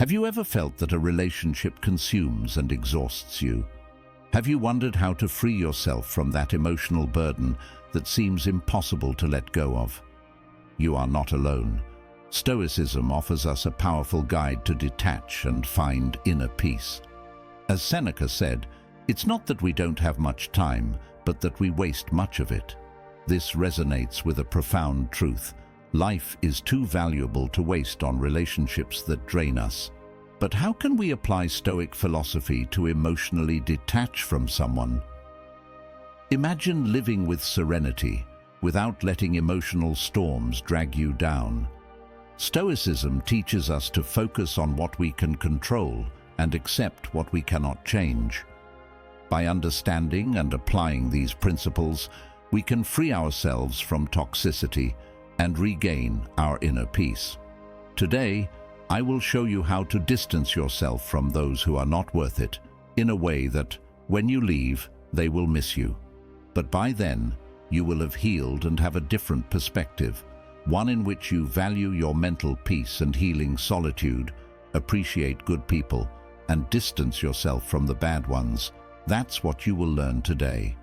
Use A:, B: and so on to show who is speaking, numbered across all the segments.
A: Have you ever felt that a relationship consumes and exhausts you? Have you wondered how to free yourself from that emotional burden that seems impossible to let go of? You are not alone. Stoicism offers us a powerful guide to detach and find inner peace. As Seneca said, it's not that we don't have much time, but that we waste much of it. This resonates with a profound truth. Life is too valuable to waste on relationships that drain us. But how can we apply Stoic philosophy to emotionally detach from someone? Imagine living with serenity, without letting emotional storms drag you down. Stoicism teaches us to focus on what we can control and accept what we cannot change. By understanding and applying these principles, we can free ourselves from toxicity and regain our inner peace. Today, I will show you how to distance yourself from those who are not worth it in a way that, when you leave, they will miss you. But by then, you will have healed and have a different perspective, one in which you value your mental peace and healing solitude, appreciate good people, and distance yourself from the bad ones. That's what you will learn today.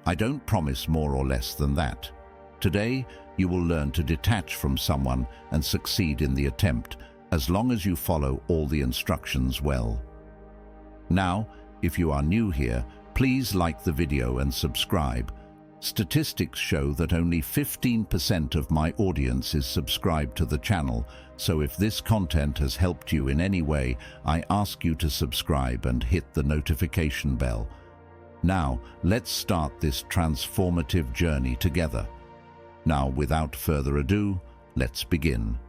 A: I don't promise more or less than that. Today, you will learn to detach from someone and succeed in the attempt, as long as you follow all the instructions well. Now, if you are new here, please like the video and subscribe. Statistics show that only 15% of my audience is subscribed to the channel, so if this content has helped you in any way, I ask you to subscribe and hit the notification bell. Now, let's start this transformative journey together. Now, without further ado, let's begin.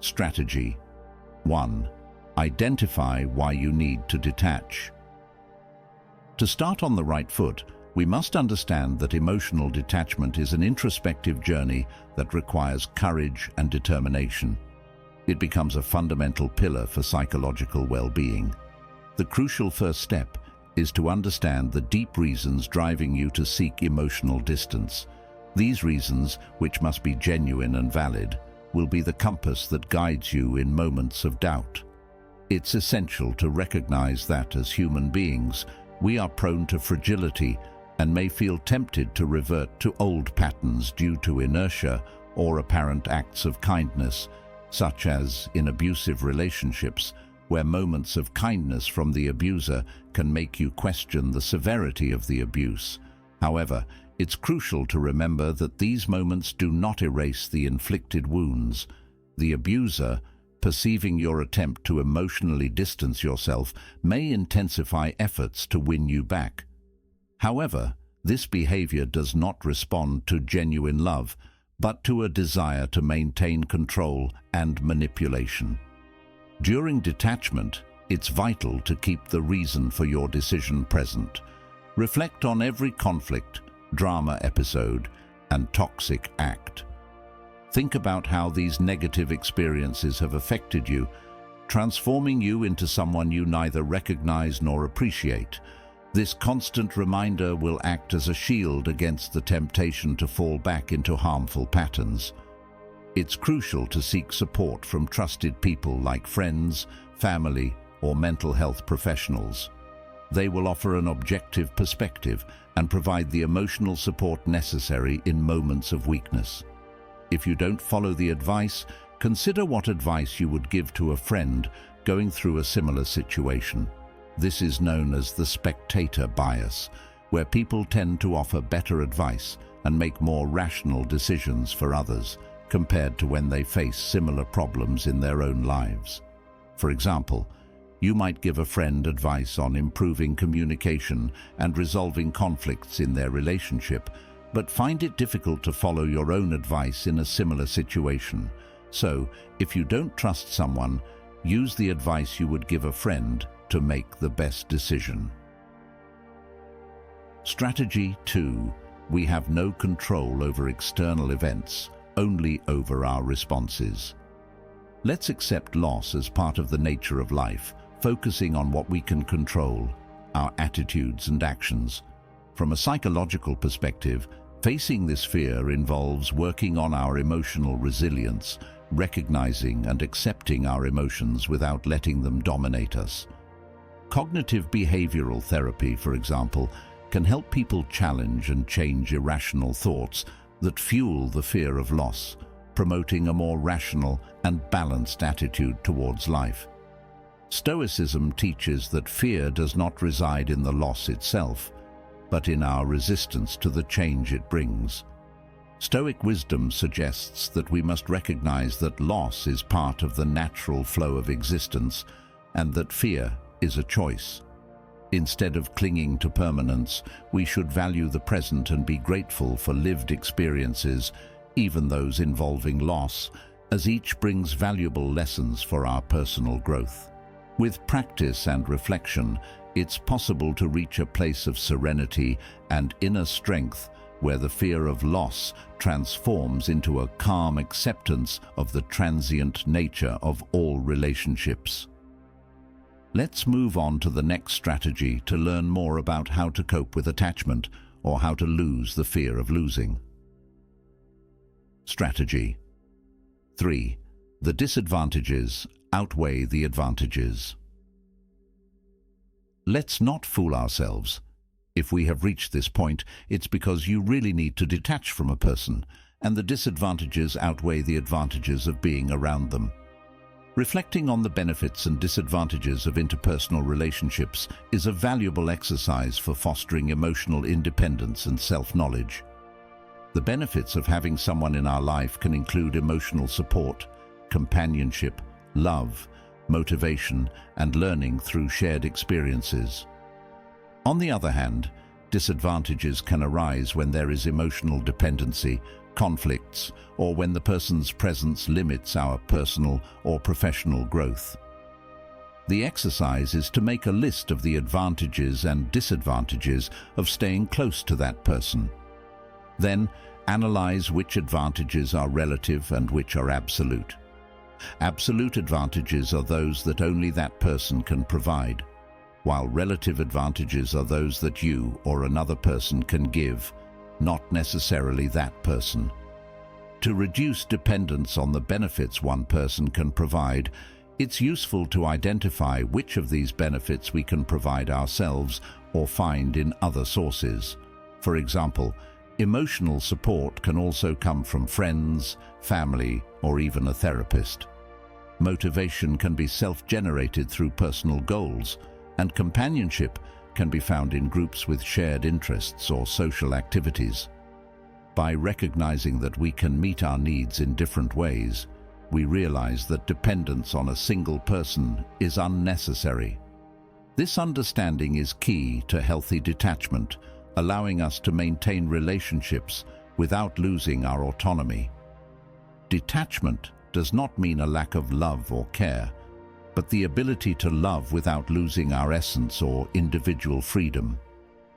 A: Strategy 1. Identify why you need to detach. To start on the right foot, we must understand that emotional detachment is an introspective journey that requires courage and determination. It becomes a fundamental pillar for psychological well-being. The crucial first step is to understand the deep reasons driving you to seek emotional distance. These reasons, which must be genuine and valid, will be the compass that guides you in moments of doubt. It's essential to recognize that as human beings, we are prone to fragility and may feel tempted to revert to old patterns due to inertia or apparent acts of kindness, such as in abusive relationships, where moments of kindness from the abuser can make you question the severity of the abuse. However, it's crucial to remember that these moments do not erase the inflicted wounds. The abuser, perceiving your attempt to emotionally distance yourself, may intensify efforts to win you back. However, this behavior does not respond to genuine love, but to a desire to maintain control and manipulation. During detachment, it's vital to keep the reason for your decision present. Reflect on every conflict, drama episode, and toxic act. Think about how these negative experiences have affected you, transforming you into someone you neither recognize nor appreciate. This constant reminder will act as a shield against the temptation to fall back into harmful patterns. It's crucial to seek support from trusted people like friends, family, or mental health professionals. They will offer an objective perspective and provide the emotional support necessary in moments of weakness. If you don't follow the advice, consider what advice you would give to a friend going through a similar situation. This is known as the spectator bias, where people tend to offer better advice and make more rational decisions for others, compared to when they face similar problems in their own lives. For example, you might give a friend advice on improving communication and resolving conflicts in their relationship, but find it difficult to follow your own advice in a similar situation. So, if you don't trust someone, use the advice you would give a friend to make the best decision. Strategy 2. We have no control over external events, only over our responses. Let's accept loss as part of the nature of life, focusing on what we can control, our attitudes and actions. From a psychological perspective, facing this fear involves working on our emotional resilience, recognizing and accepting our emotions without letting them dominate us. Cognitive behavioral therapy, for example, can help people challenge and change irrational thoughts that fuel the fear of loss, promoting a more rational and balanced attitude towards life. Stoicism teaches that fear does not reside in the loss itself, but in our resistance to the change it brings. Stoic wisdom suggests that we must recognize that loss is part of the natural flow of existence and that fear is a choice. Instead of clinging to permanence, we should value the present and be grateful for lived experiences, even those involving loss, as each brings valuable lessons for our personal growth. With practice and reflection, it's possible to reach a place of serenity and inner strength where the fear of loss transforms into a calm acceptance of the transient nature of all relationships. Let's move on to the next strategy to learn more about how to cope with attachment, or how to lose the fear of losing. Strategy 3. The disadvantages outweigh the advantages. Let's not fool ourselves. If we have reached this point, it's because you really need to detach from a person, and the disadvantages outweigh the advantages of being around them. Reflecting on the benefits and disadvantages of interpersonal relationships is a valuable exercise for fostering emotional independence and self-knowledge. The benefits of having someone in our life can include emotional support, companionship, love, motivation, and learning through shared experiences. On the other hand, disadvantages can arise when there is emotional dependency, conflicts, or when the person's presence limits our personal or professional growth. The exercise is to make a list of the advantages and disadvantages of staying close to that person. Then, analyze which advantages are relative and which are absolute. Absolute advantages are those that only that person can provide, while relative advantages are those that you or another person can give, not necessarily that person. To reduce dependence on the benefits one person can provide, it's useful to identify which of these benefits we can provide ourselves or find in other sources. For example, emotional support can also come from friends, family, or even a therapist. Motivation can be self-generated through personal goals, and companionship can be found in groups with shared interests or social activities. By recognizing that we can meet our needs in different ways, we realize that dependence on a single person is unnecessary. This understanding is key to healthy detachment, allowing us to maintain relationships without losing our autonomy. Detachment does not mean a lack of love or care, but the ability to love without losing our essence or individual freedom.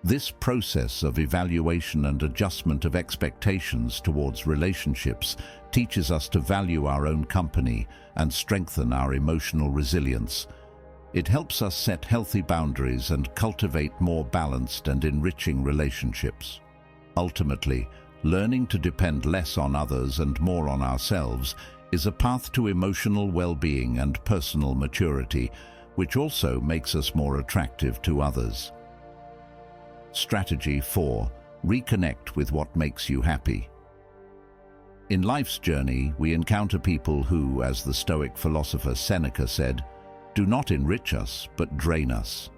A: This process of evaluation and adjustment of expectations towards relationships teaches us to value our own company and strengthen our emotional resilience. It helps us set healthy boundaries and cultivate more balanced and enriching relationships. Ultimately, learning to depend less on others and more on ourselves is a path to emotional well-being and personal maturity, which also makes us more attractive to others. Strategy 4. Reconnect with what makes you happy. In life's journey, we encounter people who, as the Stoic philosopher Seneca said, do not enrich us, but drain us.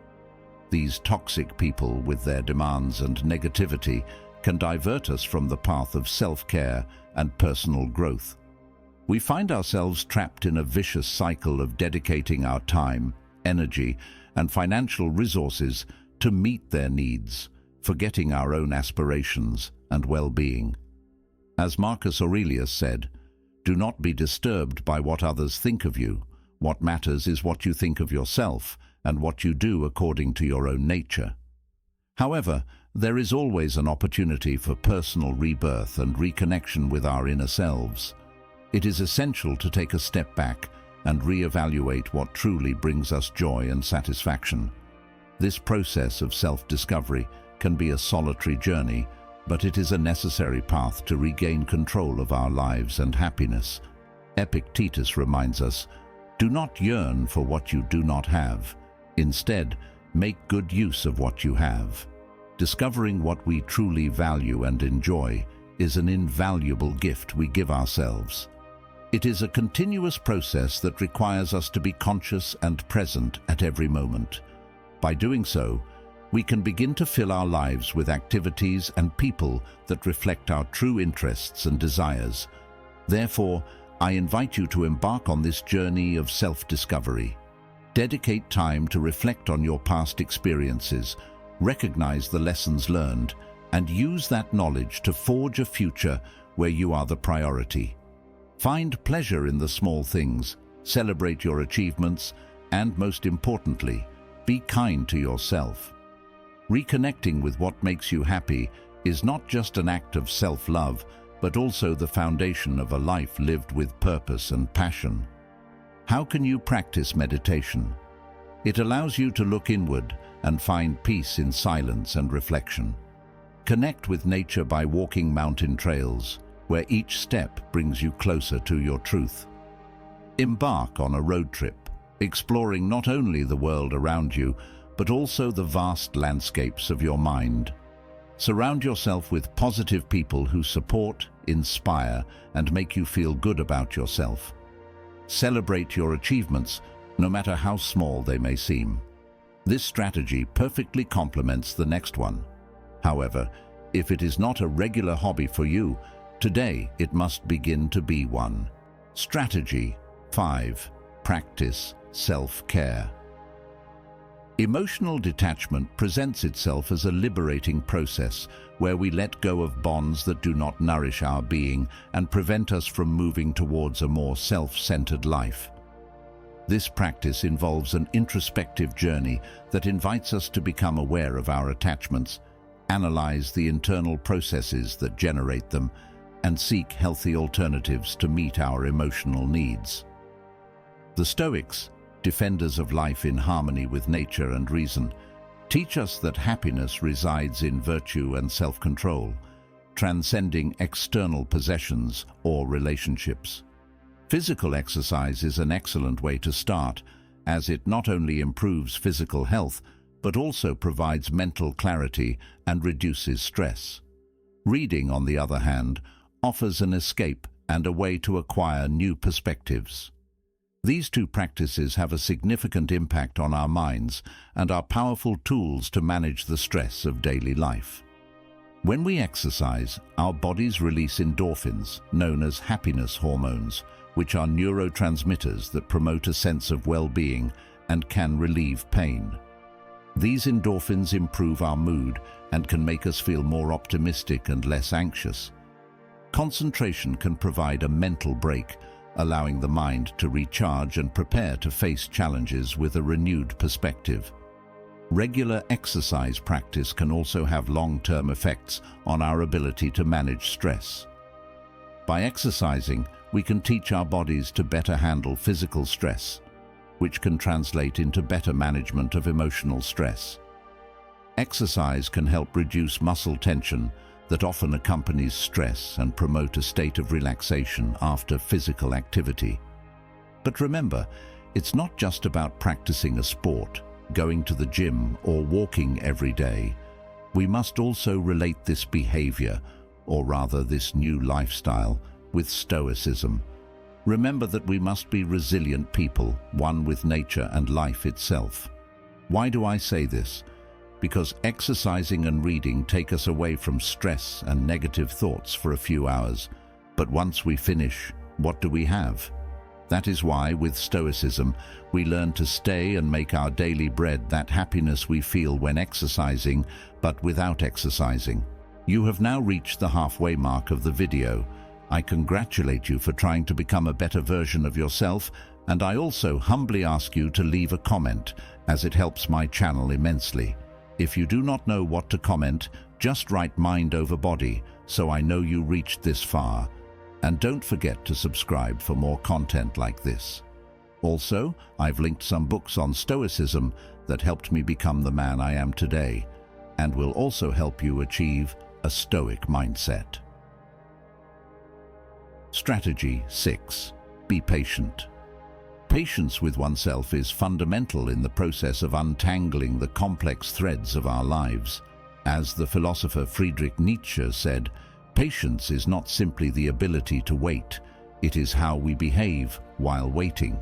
A: These toxic people, with their demands and negativity, can divert us from the path of self-care and personal growth. We find ourselves trapped in a vicious cycle of dedicating our time, energy, and financial resources to meet their needs, forgetting our own aspirations and well-being. As Marcus Aurelius said, "Do not be disturbed by what others think of you. What matters is what you think of yourself and what you do according to your own nature." However, there is always an opportunity for personal rebirth and reconnection with our inner selves. It is essential to take a step back and re-evaluate what truly brings us joy and satisfaction. This process of self-discovery can be a solitary journey, but it is a necessary path to regain control of our lives and happiness. Epictetus reminds us, "Do not yearn for what you do not have. Instead, make good use of what you have." Discovering what we truly value and enjoy is an invaluable gift we give ourselves. It is a continuous process that requires us to be conscious and present at every moment. By doing so, we can begin to fill our lives with activities and people that reflect our true interests and desires. Therefore, I invite you to embark on this journey of self-discovery. Dedicate time to reflect on your past experiences, recognize the lessons learned, and use that knowledge to forge a future where you are the priority. Find pleasure in the small things, celebrate your achievements, and most importantly, be kind to yourself. Reconnecting with what makes you happy is not just an act of self-love, but also the foundation of a life lived with purpose and passion. How can you practice meditation? It allows you to look inward and find peace in silence and reflection. Connect with nature by walking mountain trails, where each step brings you closer to your truth. Embark on a road trip, exploring not only the world around you, but also the vast landscapes of your mind. Surround yourself with positive people who support, inspire, and make you feel good about yourself. Celebrate your achievements, no matter how small they may seem. This strategy perfectly complements the next one. However, if it is not a regular hobby for you, today it must begin to be one. Strategy 5. Practice self-care. Emotional detachment presents itself as a liberating process where we let go of bonds that do not nourish our being and prevent us from moving towards a more self-centered life. This practice involves an introspective journey that invites us to become aware of our attachments, analyze the internal processes that generate them, and seek healthy alternatives to meet our emotional needs. The Stoics, defenders of life in harmony with nature and reason, teach us that happiness resides in virtue and self-control, transcending external possessions or relationships. Physical exercise is an excellent way to start, as it not only improves physical health, but also provides mental clarity and reduces stress. Reading, on the other hand, offers an escape and a way to acquire new perspectives. These two practices have a significant impact on our minds and are powerful tools to manage the stress of daily life. When we exercise, our bodies release endorphins, known as happiness hormones, which are neurotransmitters that promote a sense of well-being and can relieve pain. These endorphins improve our mood and can make us feel more optimistic and less anxious. Concentration can provide a mental break, allowing the mind to recharge and prepare to face challenges with a renewed perspective. Regular exercise practice can also have long-term effects on our ability to manage stress. By exercising, we can teach our bodies to better handle physical stress, which can translate into better management of emotional stress. Exercise can help reduce muscle tension that often accompanies stress and promote a state of relaxation after physical activity. But remember, it's not just about practicing a sport, going to the gym, or walking every day. We must also relate this behavior, or rather this new lifestyle, with Stoicism. Remember that we must be resilient people, one with nature and life itself. Why do I say this? Because exercising and reading take us away from stress and negative thoughts for a few hours. But once we finish, what do we have? That is why, with Stoicism, we learn to stay and make our daily bread that happiness we feel when exercising, but without exercising. You have now reached the halfway mark of the video. I congratulate you for trying to become a better version of yourself, and I also humbly ask you to leave a comment, as it helps my channel immensely. If you do not know what to comment, just write mind over body, so I know you reached this far. And don't forget to subscribe for more content like this. Also, I've linked some books on Stoicism that helped me become the man I am today, and will also help you achieve a Stoic mindset. Strategy 6. Be patient. Patience with oneself is fundamental in the process of untangling the complex threads of our lives. As the philosopher Friedrich Nietzsche said, patience is not simply the ability to wait, it is how we behave while waiting.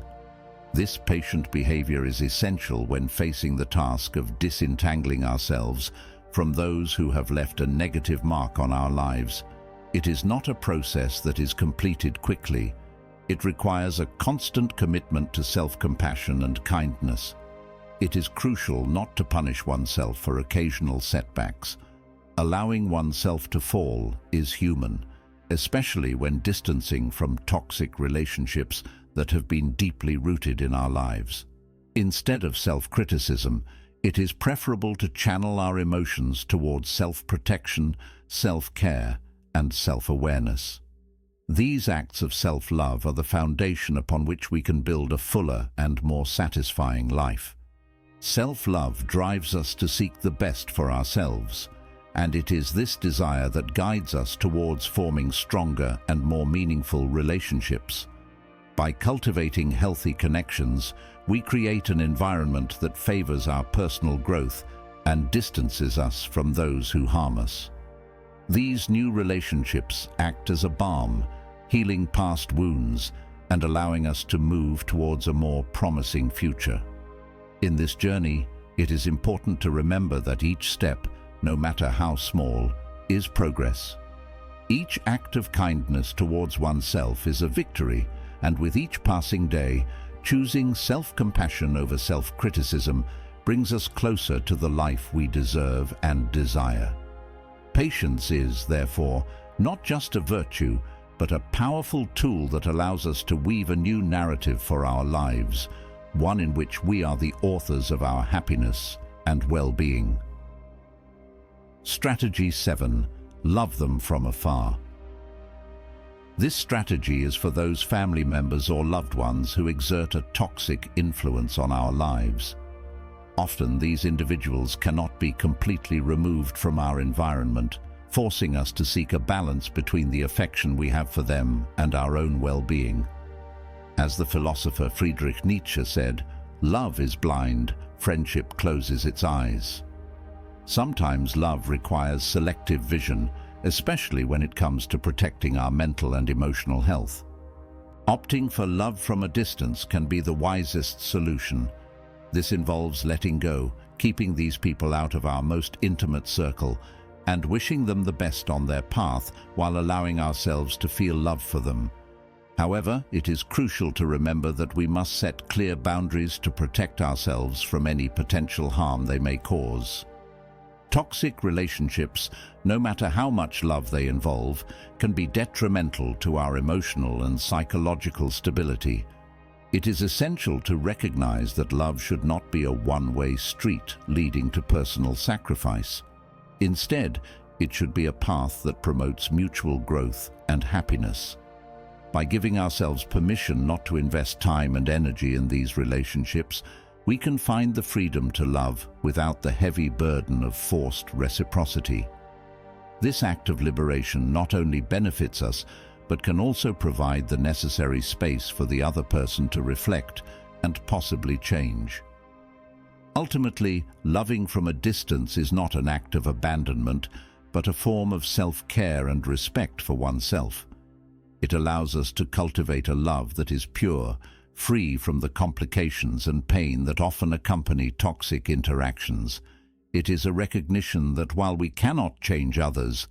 A: This patient behavior is essential when facing the task of disentangling ourselves from those who have left a negative mark on our lives. It is not a process that is completed quickly. It requires a constant commitment to self-compassion and kindness. It is crucial not to punish oneself for occasional setbacks. Allowing oneself to fall is human, especially when distancing from toxic relationships that have been deeply rooted in our lives. Instead of self-criticism, it is preferable to channel our emotions towards self-protection, self-care, and self-awareness. These acts of self-love are the foundation upon which we can build a fuller and more satisfying life. Self-love drives us to seek the best for ourselves, and it is this desire that guides us towards forming stronger and more meaningful relationships. By cultivating healthy connections, we create an environment that favors our personal growth and distances us from those who harm us. These new relationships act as a balm, healing past wounds and allowing us to move towards a more promising future. In this journey, it is important to remember that each step, no matter how small, is progress. Each act of kindness towards oneself is a victory, and with each passing day, choosing self-compassion over self-criticism brings us closer to the life we deserve and desire. Patience is, therefore, not just a virtue, but a powerful tool that allows us to weave a new narrative for our lives, one in which we are the authors of our happiness and well-being. Strategy 7. Love them from afar. This strategy is for those family members or loved ones who exert a toxic influence on our lives. Often these individuals cannot be completely removed from our environment, forcing us to seek a balance between the affection we have for them and our own well-being. As the philosopher Friedrich Nietzsche said, "Love is blind, friendship closes its eyes." Sometimes love requires selective vision, especially when it comes to protecting our mental and emotional health. Opting for love from a distance can be the wisest solution. This involves letting go, keeping these people out of our most intimate circle, and wishing them the best on their path while allowing ourselves to feel love for them. However, it is crucial to remember that we must set clear boundaries to protect ourselves from any potential harm they may cause. Toxic relationships, no matter how much love they involve, can be detrimental to our emotional and psychological stability. It is essential to recognize that love should not be a one-way street leading to personal sacrifice. Instead, it should be a path that promotes mutual growth and happiness. By giving ourselves permission not to invest time and energy in these relationships, we can find the freedom to love without the heavy burden of forced reciprocity. This act of liberation not only benefits us, but can also provide the necessary space for the other person to reflect and possibly change. Ultimately, loving from a distance is not an act of abandonment, but a form of self-care and respect for oneself. It allows us to cultivate a love that is pure, free from the complications and pain that often accompany toxic interactions. It is a recognition that while we cannot change others,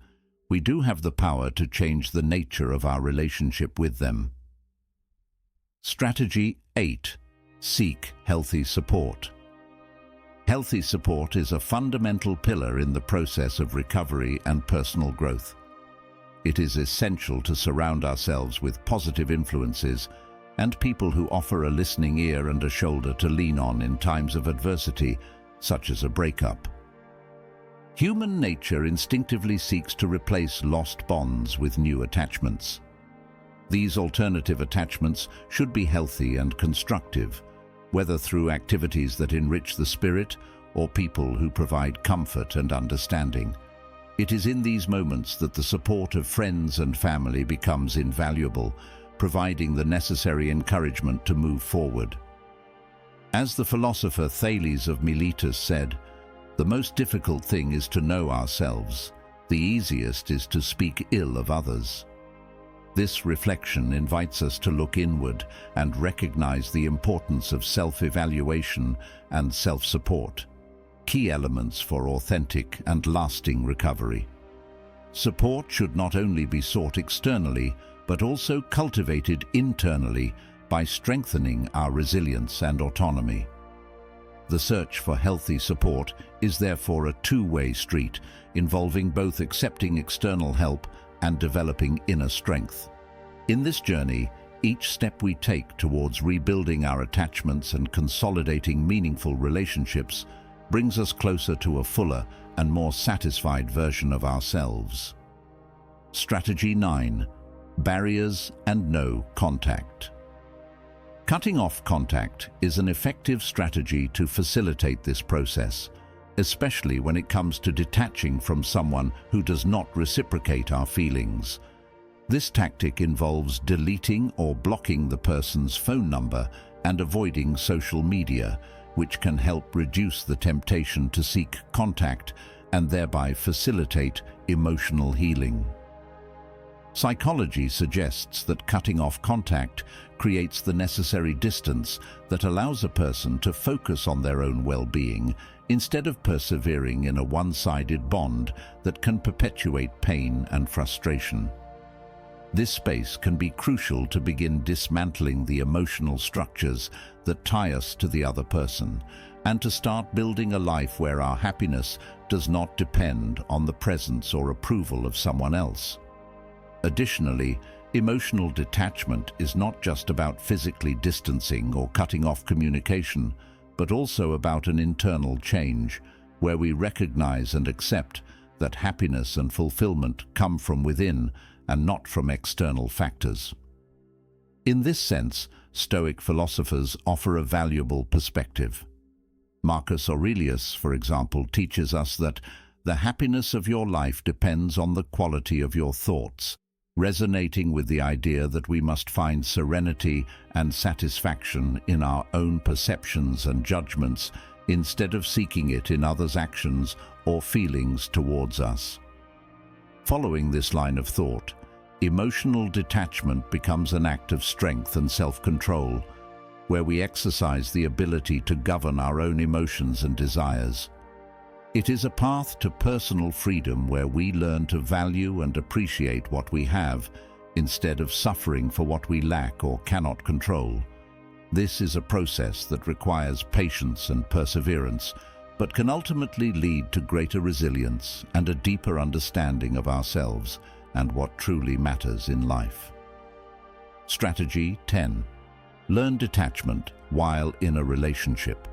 A: we do have the power to change the nature of our relationship with them. Strategy 8. Seek healthy support. Healthy support is a fundamental pillar in the process of recovery and personal growth. It is essential to surround ourselves with positive influences and people who offer a listening ear and a shoulder to lean on in times of adversity, such as a breakup. Human nature instinctively seeks to replace lost bonds with new attachments. These alternative attachments should be healthy and constructive, whether through activities that enrich the spirit or people who provide comfort and understanding. It is in these moments that the support of friends and family becomes invaluable, providing the necessary encouragement to move forward. As the philosopher Thales of Miletus said, "The most difficult thing is to know ourselves. The easiest is to speak ill of others." This reflection invites us to look inward and recognize the importance of self-evaluation and self-support, key elements for authentic and lasting recovery. Support should not only be sought externally, but also cultivated internally by strengthening our resilience and autonomy. The search for healthy support is therefore a two-way street, involving both accepting external help and developing inner strength. In this journey, each step we take towards rebuilding our attachments and consolidating meaningful relationships brings us closer to a fuller and more satisfied version of ourselves. Strategy 9. Barriers and no contact. Cutting off contact is an effective strategy to facilitate this process, especially when it comes to detaching from someone who does not reciprocate our feelings. This tactic involves deleting or blocking the person's phone number and avoiding social media, which can help reduce the temptation to seek contact and thereby facilitate emotional healing. Psychology suggests that cutting off contact creates the necessary distance that allows a person to focus on their own well-being instead of persevering in a one-sided bond that can perpetuate pain and frustration. This space can be crucial to begin dismantling the emotional structures that tie us to the other person, and to start building a life where our happiness does not depend on the presence or approval of someone else. Additionally, emotional detachment is not just about physically distancing or cutting off communication, but also about an internal change, where we recognize and accept that happiness and fulfillment come from within and not from external factors. In this sense, Stoic philosophers offer a valuable perspective. Marcus Aurelius, for example, teaches us that the happiness of your life depends on the quality of your thoughts, resonating with the idea that we must find serenity and satisfaction in our own perceptions and judgments instead of seeking it in others' actions or feelings towards us. Following this line of thought, emotional detachment becomes an act of strength and self-control, where we exercise the ability to govern our own emotions and desires. It is a path to personal freedom where we learn to value and appreciate what we have, instead of suffering for what we lack or cannot control. This is a process that requires patience and perseverance, but can ultimately lead to greater resilience and a deeper understanding of ourselves and what truly matters in life. Strategy 10. Learn detachment while in a relationship.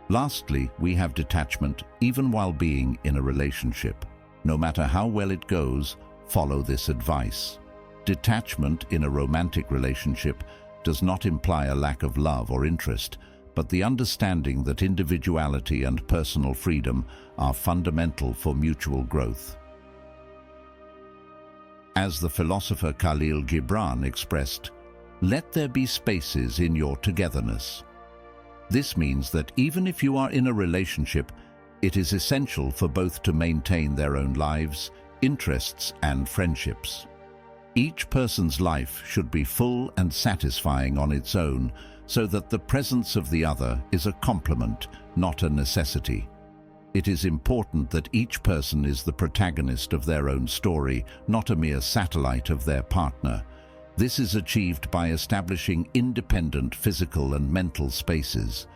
A: Lastly, we have detachment even while being in a relationship. No matter how well it goes, follow this advice. Detachment in a romantic relationship does not imply a lack of love or interest, but the understanding that individuality and personal freedom are fundamental for mutual growth. As the philosopher Khalil Gibran expressed, "Let there be spaces in your togetherness." This means that even if you are in a relationship, it is essential for both to maintain their own lives, interests, and friendships. Each person's life should be full and satisfying on its own, so that the presence of the other is a complement, not a necessity. It is important that each person is the protagonist of their own story, not a mere satellite of their partner. This is achieved by establishing independent physical and mental spaces.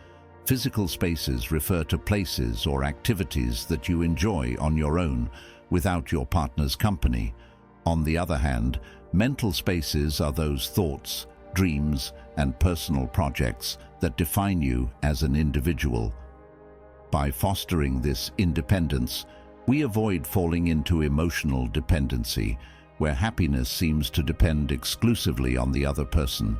A: Physical spaces refer to places or activities that you enjoy on your own, without your partner's company. On the other hand, mental spaces are those thoughts, dreams, and personal projects that define you as an individual. By fostering this independence, we avoid falling into emotional dependency, where happiness seems to depend exclusively on the other person.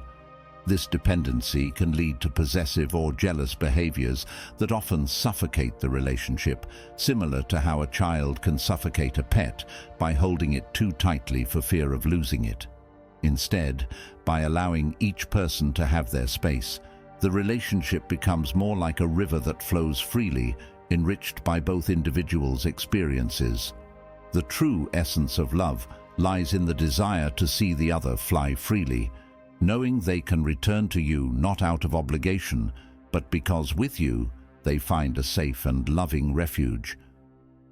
A: This dependency can lead to possessive or jealous behaviors that often suffocate the relationship, similar to how a child can suffocate a pet by holding it too tightly for fear of losing it. Instead, by allowing each person to have their space, the relationship becomes more like a river that flows freely, enriched by both individuals' experiences. The true essence of love lies in the desire to see the other fly freely, knowing they can return to you not out of obligation, but because with you they find a safe and loving refuge.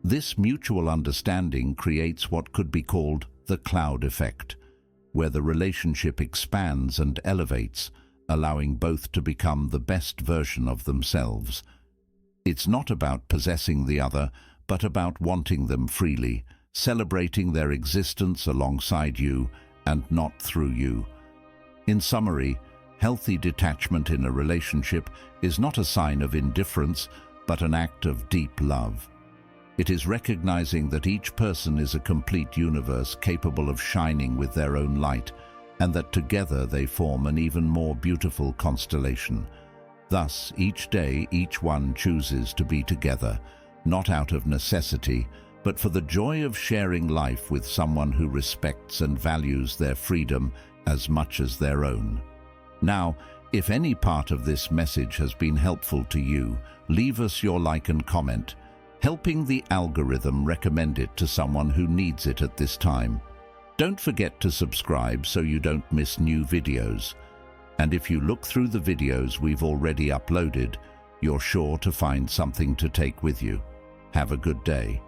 A: This mutual understanding creates what could be called the cloud effect, where the relationship expands and elevates, allowing both to become the best version of themselves. It's not about possessing the other, but about wanting them freely, celebrating their existence alongside you and not through you. In summary, healthy detachment in a relationship is not a sign of indifference, but an act of deep love. It is recognizing that each person is a complete universe capable of shining with their own light, and that together they form an even more beautiful constellation. Thus, each day, each one chooses to be together, not out of necessity, but for the joy of sharing life with someone who respects and values their freedom as much as their own. Now, if any part of this message has been helpful to you, leave us your like and comment, helping the algorithm recommend it to someone who needs it at this time. Don't forget to subscribe so you don't miss new videos. And if you look through the videos we've already uploaded, you're sure to find something to take with you. Have a good day.